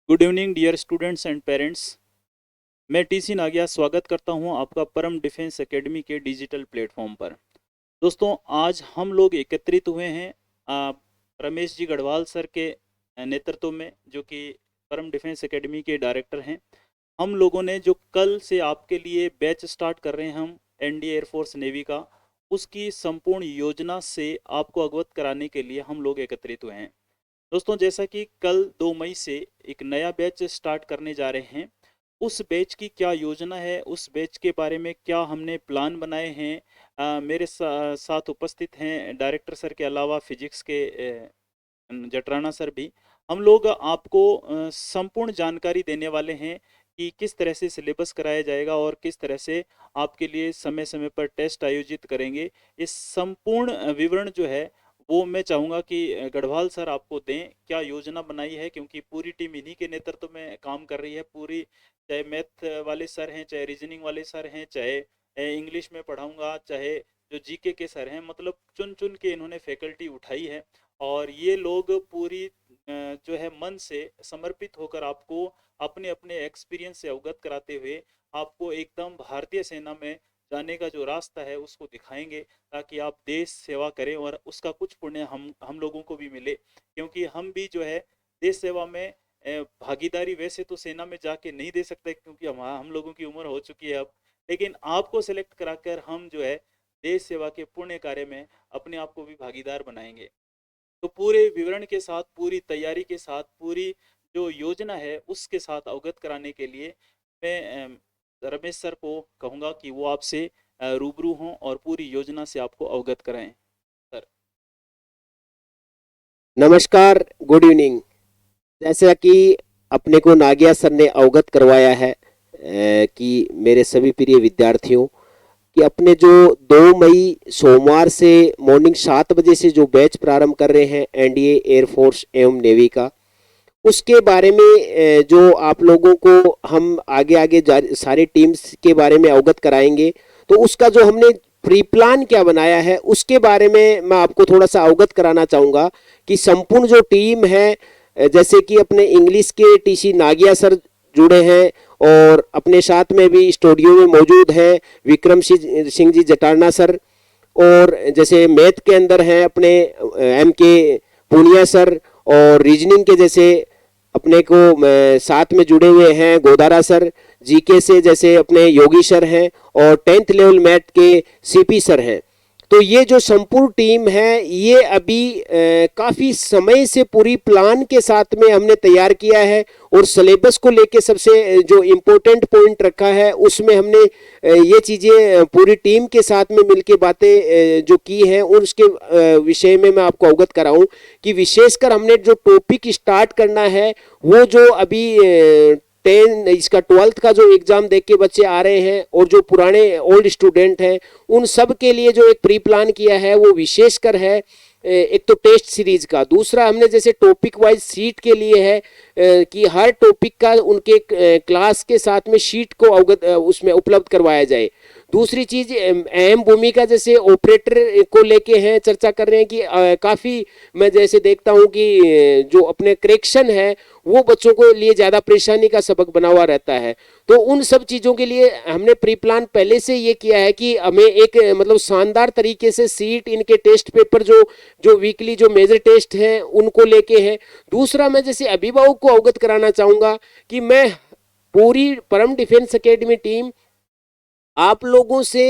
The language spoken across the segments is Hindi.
Good evening dear students and parents. मैं टीसी नागिया स्वागत करता हूं आपका परम डिफेंस एकेडमी के डिजिटल प्लेटफॉर्म पर। दोस्तों, आज हम लोग एकत्रित हुए हैं रमेश जी गढ़वाल सर के नेतृत्व में, जो कि परम डिफेंस एकेडमी के डायरेक्टर हैं। हम लोगों ने जो कल से आपके लिए बैच स्टार्ट कर रहे हैं हम एनडीए एयरफोर्स नेवी का, उसकी संपूर्ण योजना से आपको अवगत कराने के लिए हम लोग एकत्रित हुए हैं। दोस्तों, जैसा कि कल 2 मई से एक नया बैच स्टार्ट करने जा रहे हैं, उस बैच की क्या योजना है, उस बैच के बारे में क्या हमने प्लान बनाए हैं। मेरे साथ उपस्थित हैं डायरेक्टर सर के अलावा फिजिक्स के जटराना सर भी। हम लोग आपको संपूर्ण जानकारी देने वाले हैं कि किस तरह से सिलेबस कराया जाएगा और किस तरह से आपके लिए समय समय पर टेस्ट आयोजित करेंगे। इस संपूर्ण विवरण जो है वो मैं चाहूँगा कि गढ़वाल सर आपको दें, क्या योजना बनाई है, क्योंकि पूरी टीम इन्हीं के नेतृत्व में काम कर रही है। पूरी, चाहे मैथ वाले सर हैं, चाहे रीजनिंग वाले सर हैं, चाहे इंग्लिश में पढ़ाऊँगा, चाहे जो जीके के सर हैं, मतलब चुन चुन के इन्होंने फैकल्टी उठाई है। और ये लोग पूरी जो है मन से समर्पित होकर आपको अपने अपने एक्सपीरियंस से अवगत कराते हुए आपको एकदम भारतीय सेना में जाने का जो रास्ता है उसको दिखाएंगे, ताकि आप देश सेवा करें और उसका कुछ पुण्य हम लोगों को भी मिले। क्योंकि हम भी जो है देश सेवा में भागीदारी वैसे तो सेना में जाके नहीं दे सकते, क्योंकि हम लोगों की उम्र हो चुकी है अब। लेकिन आपको सेलेक्ट कराकर हम जो है देश सेवा के पुण्य कार्य में अपने आप को भी भागीदार बनाएंगे। तो पूरे विवरण के साथ, पूरी तैयारी के साथ, पूरी जो योजना है उसके साथ अवगत कराने के लिए मैं रमेश सर को कहूँगा कि वो आपसे रूबरू हों और पूरी योजना से आपको अवगत कराएं। सर। नमस्कार, गुड इवनिंग। जैसा कि अपने को नागिया सर ने अवगत करवाया है कि मेरे सभी प्रिय विद्यार्थियों कि अपने जो 2 मई सोमवार से मॉर्निंग 7 बजे से जो बैच प्रारंभ कर रहे हैं एनडीए एयरफोर्स एवं नेवी का, उसके बारे में जो आप लोगों को हम आगे आगे सारे टीम्स के बारे में अवगत कराएंगे। तो उसका जो हमने प्री प्लान क्या बनाया है उसके बारे में मैं आपको थोड़ा सा अवगत कराना चाहूँगा कि संपूर्ण जो टीम है, जैसे कि अपने इंग्लिश के टीसी नागिया सर जुड़े हैं और अपने साथ में भी स्टूडियो में मौजूद हैं विक्रम सिंह जी जटारना सर, और जैसे मैथ के अंदर हैं अपने एम के पूनिया सर, और रीजनिंग के जैसे अपने को साथ में जुड़े हुए हैं गोदारा सर, जीके से जैसे अपने योगी सर हैं, और 10th लेवल मैथ के सीपी सर हैं। तो ये जो संपूर्ण टीम है ये अभी काफ़ी समय से पूरी प्लान के साथ में हमने तैयार किया है, और सिलेबस को लेके सबसे जो इम्पोर्टेंट पॉइंट रखा है उसमें हमने ये चीज़ें पूरी टीम के साथ में मिलके बातें जो की हैं, और उसके विषय में मैं आपको अवगत कराऊं कि विशेषकर हमने जो टॉपिक स्टार्ट करना है वो जो अभी 12th का जो एग्जाम देख के बच्चे आ रहे हैं और जो पुराने ओल्ड स्टूडेंट हैं, उन सब के लिए जो एक प्री प्लान किया है वो विशेषकर है एक तो टेस्ट सीरीज का। दूसरा हमने जैसे टॉपिक वाइज सीट के लिए है कि हर टॉपिक का उनके क्लास के साथ में शीट को अवगत उसमें उपलब्ध करवाया जाए। दूसरी चीज अहम भूमिका जैसे ऑपरेटर को लेके हैं, चर्चा कर रहे हैं कि काफ़ी मैं जैसे देखता हूं कि जो अपने करेक्शन है वो बच्चों को लिए ज़्यादा परेशानी का सबक बना हुआ रहता है। तो उन सब चीज़ों के लिए हमने प्री प्लान पहले से ये किया है कि हमें एक मतलब शानदार तरीके से सीट, इनके टेस्ट पेपर जो जो वीकली जो मेजर टेस्ट हैं उनको लेके हैं। दूसरा मैं जैसे अभिभावक को अवगत कराना चाहूँगा कि मैं पूरी परम डिफेंस एकेडमी टीम आप लोगों से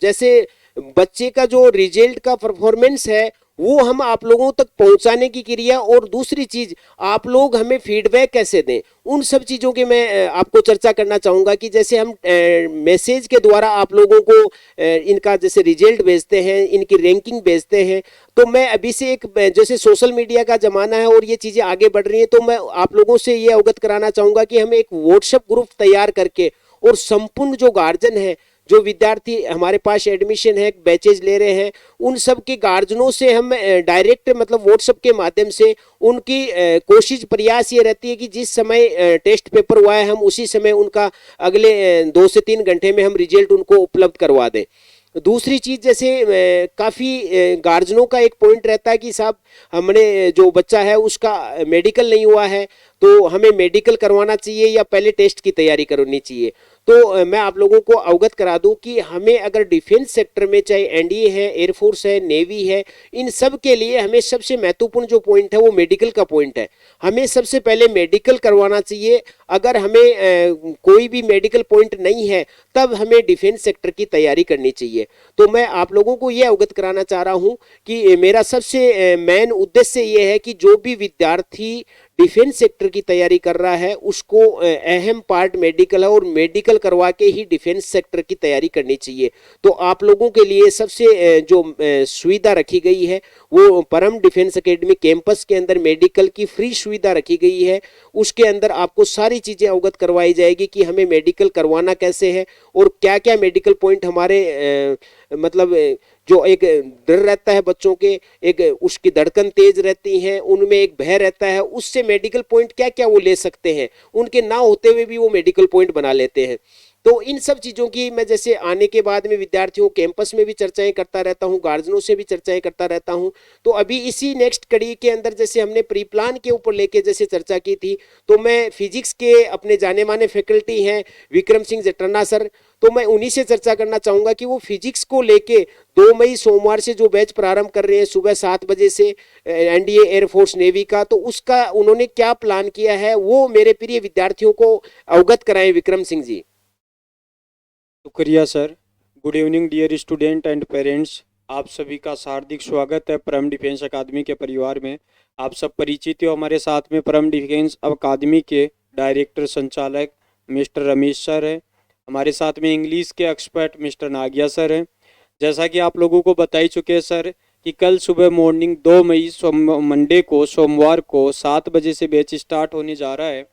जैसे बच्चे का जो रिजल्ट का परफॉर्मेंस है वो हम आप लोगों तक पहुंचाने की क्रिया, और दूसरी चीज आप लोग हमें फीडबैक कैसे दें, उन सब चीज़ों के मैं आपको चर्चा करना चाहूँगा कि जैसे हम मैसेज के द्वारा आप लोगों को इनका जैसे रिजल्ट भेजते हैं, इनकी रैंकिंग भेजते हैं। तो मैं अभी से एक जैसे सोशल मीडिया का ज़माना है और ये चीज़ें आगे बढ़ रही हैं, तो मैं आप लोगों से ये अवगत कराना चाहूँगा कि हम एक व्हाट्सएप ग्रुप तैयार करके, और संपूर्ण जो गार्जियन है, जो विद्यार्थी हमारे पास एडमिशन है, बैचेज ले रहे हैं, उन सब के गार्जियनों से हम डायरेक्ट मतलब व्हाट्सएप के माध्यम से उनकी कोशिश प्रयास ये रहती है कि जिस समय टेस्ट पेपर हुआ है हम उसी समय उनका अगले 2 से 3 घंटे में हम रिजल्ट उनको उपलब्ध करवा दें। दूसरी चीज़ जैसे काफ़ी गार्जियनों का एक पॉइंट रहता है कि साहब हमने जो बच्चा है उसका मेडिकल नहीं हुआ है तो हमें मेडिकल करवाना चाहिए या पहले टेस्ट की तैयारी करनी चाहिए। तो मैं आप लोगों को अवगत करा दूं कि हमें अगर डिफेंस सेक्टर में चाहे एनडीए है, एयरफोर्स है, नेवी है, इन सब के लिए हमें सबसे महत्वपूर्ण जो पॉइंट है वो मेडिकल का पॉइंट है। हमें सबसे पहले मेडिकल करवाना चाहिए। अगर हमें कोई भी मेडिकल पॉइंट नहीं है तब हमें डिफेंस सेक्टर की तैयारी करनी चाहिए। तो मैं आप लोगों को ये अवगत कराना चाह रहा हूँ कि मेरा सबसे मेन उद्देश्य ये है कि जो भी विद्यार्थी डिफेंस सेक्टर की तैयारी कर रहा है उसको अहम पार्ट मेडिकल है और मेडिकल करवा के ही डिफेंस सेक्टर की तैयारी करनी चाहिए। तो आप लोगों के लिए सबसे जो सुविधा रखी गई है वो परम डिफेंस एकेडमी कैंपस के अंदर मेडिकल की फ्री सुविधा रखी गई है। उसके अंदर आपको सारी चीज़ें अवगत करवाई जाएगी कि हमें मेडिकल करवाना कैसे है और क्या क्या मेडिकल पॉइंट हमारे मतलब जो एक डर रहता है बच्चों के, एक उसकी धड़कन तेज रहती है, उनमें एक भय रहता है, उससे मेडिकल पॉइंट क्या क्या वो ले सकते हैं, उनके ना होते हुए भी वो मेडिकल पॉइंट बना लेते हैं। तो इन सब चीज़ों की मैं जैसे आने के बाद में विद्यार्थियों कैंपस में भी चर्चाएं करता रहता हूं, गार्जियनों से भी चर्चाएं करता रहता हूं। तो अभी इसी नेक्स्ट कड़ी के अंदर जैसे हमने प्री प्लान के ऊपर लेके जैसे चर्चा की थी, तो मैं फिजिक्स के अपने जाने माने फैकल्टी हैं विक्रम सिंह जटन्ना सर, तो मैं उन्हीं से चर्चा करना चाहूँगा कि वो फिजिक्स को लेके 2 मई सोमवार से जो बैच प्रारंभ कर रहे हैं सुबह 7 बजे से एनडीए एयरफोर्स नेवी का, तो उसका उन्होंने क्या प्लान किया है वो मेरे प्रिय विद्यार्थियों को अवगत कराएं विक्रम सिंह जी। शुक्रिया sir. Good evening dear student and parents. आप सभी का हार्दिक स्वागत है परम डिफेंस अकादमी के परिवार में। आप सब परिचित हो, हमारे साथ में परम डिफेंस अकादमी के डायरेक्टर संचालक मिस्टर रमेश सर है। हमारे साथ में इंग्लिश के एक्सपर्ट मिस्टर नागिया सर हैं। जैसा कि आप लोगों को बता ही चुके हैं सर कि कल सुबह मॉर्निंग 2 मई मंडे को सोमवार को 7 बजे से बैच स्टार्ट होने जा रहा है।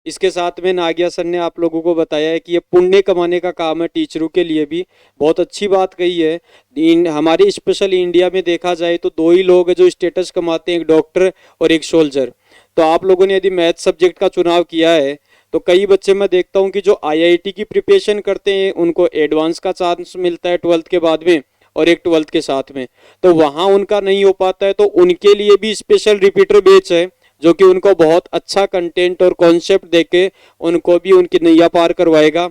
इसके साथ में नागिया सर ने आप लोगों को बताया है कि ये पुण्य कमाने का काम है, टीचरों के लिए भी बहुत अच्छी बात कही है। हमारे स्पेशली इंडिया में देखा जाए तो 2 ही लोग हैं जो स्टेटस कमाते हैं, एक डॉक्टर और एक सोल्जर। तो आप लोगों ने यदि मैथ सब्जेक्ट का चुनाव किया है तो कई बच्चे मैं देखता हूँ कि जो आईआईटी की प्रिपरेशन करते हैं उनको एडवांस का चांस मिलता है 12th के बाद में और एक 12th के साथ में, तो वहाँ उनका नहीं हो पाता है। तो उनके लिए भी स्पेशल रिपीटर बैच है जो कि उनको बहुत अच्छा कंटेंट और कॉन्सेप्ट देके उनको भी उनकी नैया पार करवाएगा।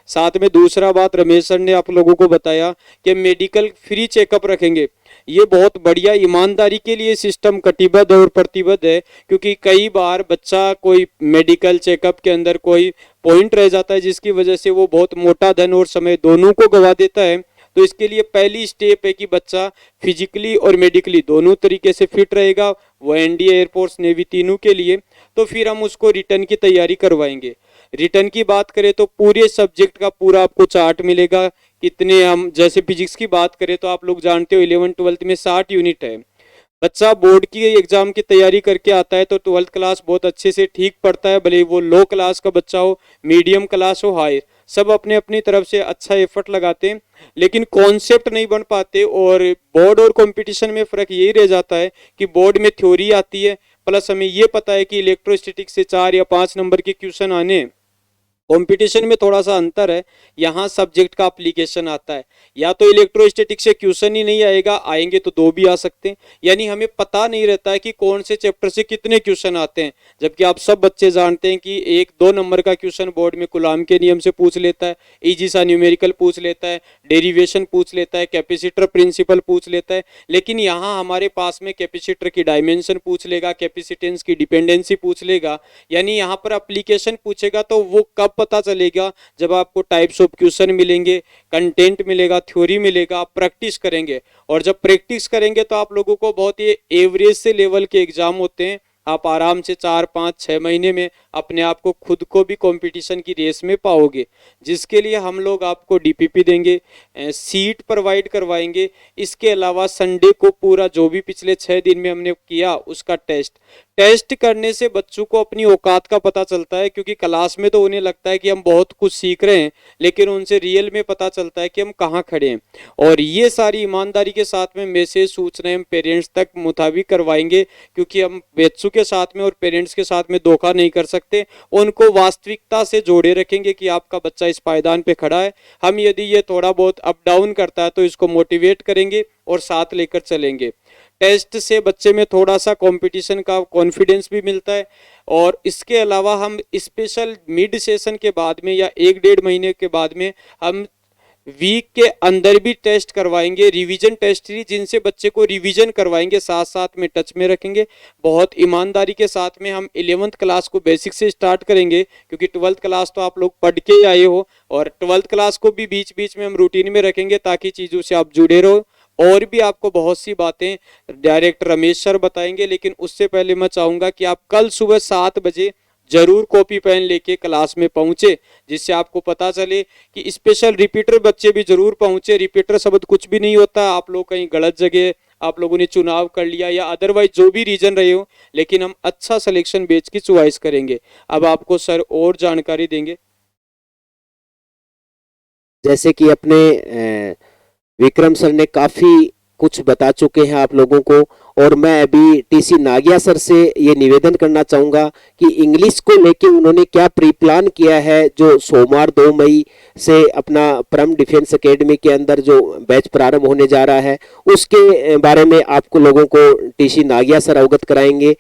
साथ में दूसरा बात रमेश सर ने आप लोगों को बताया कि मेडिकल फ्री चेकअप रखेंगे। ये बहुत बढ़िया, ईमानदारी के लिए सिस्टम कटिबद्ध और प्रतिबद्ध है, क्योंकि कई बार बच्चा कोई मेडिकल चेकअप के अंदर कोई पॉइंट रह जाता है जिसकी वजह से वो बहुत मोटा धन और समय दोनों को गवा देता है। तो इसके लिए पहली स्टेप है कि बच्चा फिजिकली और मेडिकली दोनों तरीके से फिट रहेगा, वो एनडीए एयरफोर्स नेवी तीनों के लिए। तो फिर हम उसको रिटर्न की तैयारी करवाएंगे। रिटर्न की बात करें तो पूरे सब्जेक्ट का पूरा आपको चार्ट मिलेगा। कितने हम जैसे फिजिक्स की बात करें तो आप लोग जानते हो 11th-12th में 60 यूनिट है। बच्चा बोर्ड की एग्जाम की तैयारी करके आता है तो 12th क्लास बहुत अच्छे से ठीक पढ़ता है, भले वो लो क्लास का बच्चा हो, मीडियम क्लास हो, हाई, सब अपने अपनी तरफ से अच्छा एफर्ट लगाते हैं, लेकिन कॉन्सेप्ट नहीं बन पाते। और बोर्ड और कंपटीशन में फ़र्क यही रह जाता है कि बोर्ड में थ्योरी आती है, प्लस हमें ये पता है कि इलेक्ट्रोस्टैटिक्स से 4 या 5 नंबर के क्वेश्चन आने। कंपटीशन में थोड़ा सा अंतर है, यहाँ सब्जेक्ट का एप्लीकेशन आता है। या तो इलेक्ट्रोस्टैटिक्स से क्वेश्चन ही नहीं आएगा, आएंगे तो 2 भी आ सकते हैं, यानी हमें पता नहीं रहता है कि कौन से चैप्टर से कितने क्वेश्चन आते हैं। जबकि आप सब बच्चे जानते हैं कि 1-2 नंबर का क्वेश्चन बोर्ड में कुलाम के नियम से पूछ लेता है, इजी सा न्यूमेरिकल पूछ लेता है, डेरिवेशन पूछ लेता है, कैपेसिटर प्रिंसिपल पूछ लेता है। लेकिन यहाँ हमारे पास में कैपेसिटर की डायमेंशन पूछ लेगा, कैपेसिटेंस की डिपेंडेंसी पूछ लेगा, यानी यहाँ पर एप्लीकेशन पूछेगा। तो वो कब पता चलेगा? जब आपको टाइप्स ऑफ क्वेश्चन मिलेंगे, कंटेंट मिलेगा, थ्योरी मिलेगा, आप प्रैक्टिस करेंगे। और जब प्रैक्टिस करेंगे तो आप लोगों को बहुत ही एवरेज से लेवल के एग्जाम होते हैं, आप आराम से 4-5-6 महीने में अपने आप को खुद को भी कंपटीशन की रेस में पाओगे। जिसके लिए हम लोग आपको डीपीपी देंगे, सीट प्रोवाइड करवाएंगे। इसके अलावा संडे को पूरा जो भी पिछले 6 दिन में हमने किया उसका टेस्ट करने से बच्चों को अपनी औकात का पता चलता है, क्योंकि क्लास में तो उन्हें लगता है कि हम बहुत कुछ सीख रहे हैं, लेकिन उनसे रियल में पता चलता है कि हम कहाँ खड़े हैं। और ये सारी ईमानदारी के साथ में मैसेज सूचनाएं हम पेरेंट्स तक मुताबिक करवाएंगे, क्योंकि हम बच्चों के साथ में और पेरेंट्स के साथ में धोखा नहीं कर सकते। उनको वास्तविकता से जोड़े रखेंगे कि आपका बच्चा इस पायदान पे खड़ा है। हम यदि ये थोड़ा बहुत अप डाउन करता है तो इसको मोटिवेट करेंगे और साथ लेकर चलेंगे। टेस्ट से बच्चे में थोड़ा सा कंपटीशन का कॉन्फिडेंस भी मिलता है। और इसके अलावा हम स्पेशल मिड सेशन के बाद में या 1-1.5 महीने के बाद में हम वीक के अंदर भी टेस्ट करवाएंगे, रिवीजन टेस्ट ही, जिनसे बच्चे को रिवीजन करवाएंगे, साथ साथ में टच में रखेंगे। बहुत ईमानदारी के साथ में हम 11th क्लास को बेसिक से स्टार्ट करेंगे, क्योंकि 12th क्लास तो आप लोग पढ़ के ही आए हो, और 12th क्लास को भी बीच बीच में हम रूटीन में रखेंगे ताकि चीज़ों से आप जुड़े रहो। और भी आपको बहुत सी बातें डायरेक्टर रमेश सर बताएंगे, लेकिन उससे पहले मैं चाहूँगा कि आप कल सुबह 7 बजे जरूर कॉपी पेन लेके क्लास में पहुंचे, जिससे आपको पता चले कि स्पेशल रिपीटर बच्चे भी जरूर पहुंचे। रिपीटर शब्द कुछ भी नहीं होता, आप लोग कहीं गलत जगह आप लोगों ने चुनाव कर लिया या अदरवाइज जो भी रीजन रहे हो, लेकिन हम अच्छा सिलेक्शन बैच की चॉइस करेंगे। अब आपको सर और जानकारी देंगे। जैसे कि अपने विक्रम सर ने काफी कुछ बता चुके हैं आप लोगों को, और मैं अभी टीसी नागिया सर से ये निवेदन करना चाहूँगा कि इंग्लिश को लेके उन्होंने क्या प्री प्लान किया है, जो सोमवार 2 मई से अपना परम डिफेंस एकेडमी के अंदर जो बैच प्रारंभ होने जा रहा है, उसके बारे में आपको लोगों को टीसी नागिया सर अवगत कराएंगे।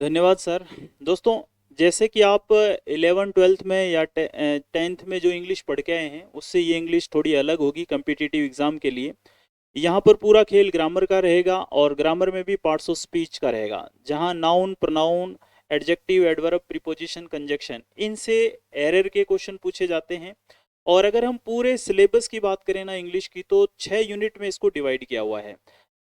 धन्यवाद सर। दोस्तों, जैसे कि आप 11th-12th में या 10th में जो इंग्लिश पढ़ के आए हैं, उससे ये इंग्लिश थोड़ी अलग होगी कम्पिटिटिव एग्ज़ाम के लिए। यहाँ पर पूरा खेल ग्रामर का रहेगा, और ग्रामर में भी पार्ट्स ऑफ स्पीच का रहेगा, जहाँ noun, pronoun, adjective, adverb, preposition, conjunction, इनसे एरर के क्वेश्चन पूछे जाते हैं। और अगर हम पूरे सिलेबस की बात करें ना इंग्लिश की, तो 6 यूनिट में इसको डिवाइड किया हुआ है।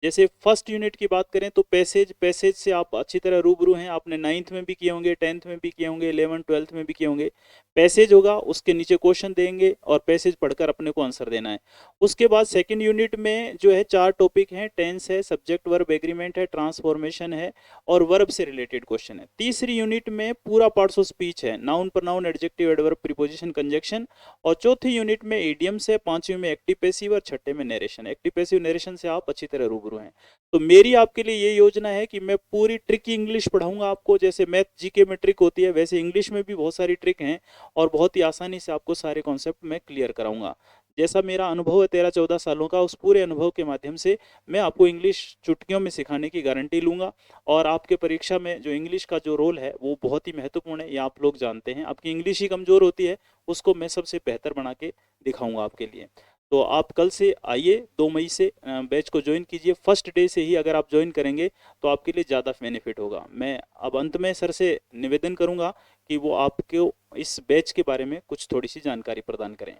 जैसे फर्स्ट यूनिट की बात करें तो पैसेज से आप अच्छी तरह रूबरू हैं, आपने 9th में भी किए होंगे, 10th में भी किए होंगे, 11th-12th में भी किए होंगे। पैसेज होगा, उसके नीचे क्वेश्चन देंगे और पैसेज पढ़कर अपने को आंसर देना है। उसके बाद सेकंड यूनिट में जो है 4 टॉपिक हैं, टेंस है, सब्जेक्ट वर्ब एग्रीमेंट है, ट्रांसफॉर्मेशन है और वर्ब से रिलेटेड क्वेश्चन है। तीसरी यूनिट में पूरा पार्ट्स ऑफ स्पीच है, noun, pronoun, adjective, adverb, preposition, conjunction. और चौथी यूनिट में इडियम्स है, पांचवी में एक्टिव पैसिव और छठे में नरेशन। एक्टिव पैसिव नरेशन से आप अच्छी तरह रूबरू हैं। तो मेरी आपके लिए ये योजना है कि मैं पूरी ट्रिकी इंग्लिश पढ़ाऊंगा आपको। जैसे मैथ जीके में ट्रिक होती है, वैसे इंग्लिश में भी बहुत सारी ट्रिक हैं, और बहुत ही आसानी से आपको सारे कॉन्सेप्ट मैं क्लियर कराऊंगा। जैसा मेरा अनुभव है 13-14 सालों का, उस पूरे अनुभव के माध्यम से मैं आपको इंग्लिश चुटकियों में सिखाने की गारंटी लूंगा। और आपके परीक्षा में जो इंग्लिश का जो रोल है वो बहुत ही महत्वपूर्ण है, ये आप लोग जानते हैं। आपकी इंग्लिश ही कमज़ोर होती है, उसको मैं सबसे बेहतर बना के दिखाऊंगा आपके लिए। तो आप कल से आइए, 2 मई से बैच को ज्वाइन कीजिए। फर्स्ट डे से ही अगर आप ज्वाइन करेंगे तो आपके लिए ज़्यादा बेनिफिट होगा। मैं अब अंत में सर से निवेदन करूंगा कि वो आपको इस बैच के बारे में कुछ थोड़ी सी जानकारी प्रदान करें।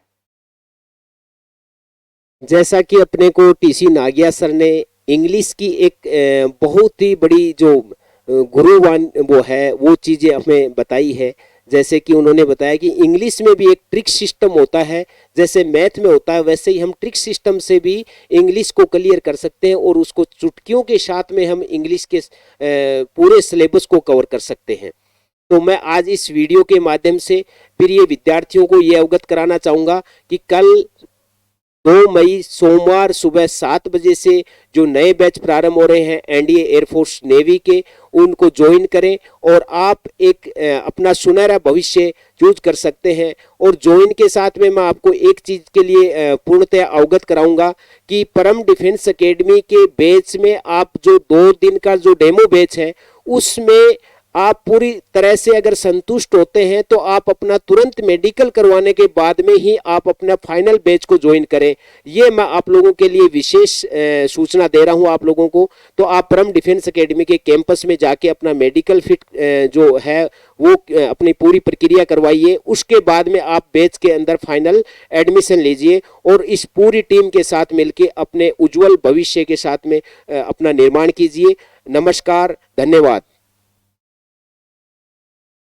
जैसा कि अपने को टीसी नागिया सर ने इंग्लिश की एक बहुत ही बड़ी जो गुरुवान वो है वो चीज़ें हमें बताई है। जैसे कि उन्होंने बताया कि इंग्लिश में भी एक ट्रिक सिस्टम होता है, जैसे मैथ में होता है, वैसे ही हम ट्रिक सिस्टम से भी इंग्लिश को क्लियर कर सकते हैं, और उसको चुटकियों के साथ में हम इंग्लिश के पूरे सिलेबस को कवर कर सकते हैं। तो मैं आज इस वीडियो के माध्यम से प्रिय विद्यार्थियों को ये अवगत कराना चाहूँगा कि कल 2 मई सोमवार सुबह 7 बजे से जो नए बैच प्रारंभ हो रहे हैं एनडीए एयरफोर्स नेवी के, उनको ज्वाइन करें और आप एक अपना सुनहरा भविष्य चूज कर सकते हैं। और ज्वाइन के साथ में मैं आपको एक चीज़ के लिए पूर्णतः अवगत कराऊंगा कि परम डिफेंस एकेडमी के बैच में आप जो 2 दिन का जो डेमो बैच है उसमें आप पूरी तरह से अगर संतुष्ट होते हैं तो आप अपना तुरंत मेडिकल करवाने के बाद में ही आप अपना फाइनल बैच को ज्वाइन करें। ये मैं आप लोगों के लिए विशेष सूचना दे रहा हूं आप लोगों को। तो आप परम डिफेंस एकेडमी के कैंपस में जाके अपना मेडिकल फिट जो है वो अपनी पूरी प्रक्रिया करवाइए। उसके बाद में आप बैच के अंदर फाइनल एडमिशन लीजिए और इस पूरी टीम के साथ मिलकर अपने उज्जवल भविष्य के साथ में अपना निर्माण कीजिए। नमस्कार, धन्यवाद।